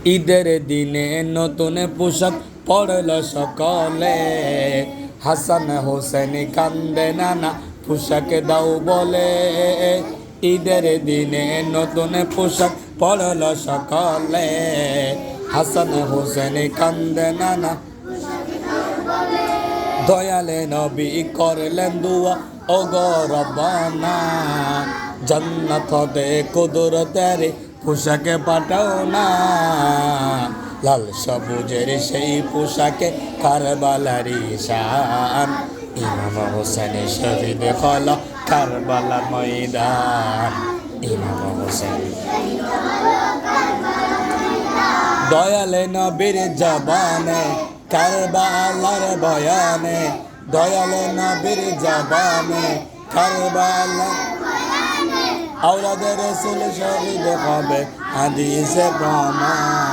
ঈদের দিনে নতুন পোশাক পড়ল সকলে, হাসান হোসেন কান্দে নানা পোশাক দাও বলে। ঈদের দিনে নতুন পোশাক পড়ল সকলে, হাসান হোসেন কান্দে নানা। দয়ালে নবী করলেন দুয়া, ও গো রব্বানা জান্নাত হতে কুদরতের পোশাকে পাঠাও না। লাল সবুজের সেই পোশাকে কারবালারি শান, ইমাম হোসেন শহীদ হলো কারবালা ময়দান। ইমাম হোসেন দয়ালে নবীর জবানে কারবালার বয়ানে, দয়ালে নবীর জবানে কারবালার আওলাদ রাসূল শহীদ হবে হাদিসে প্রমাণ।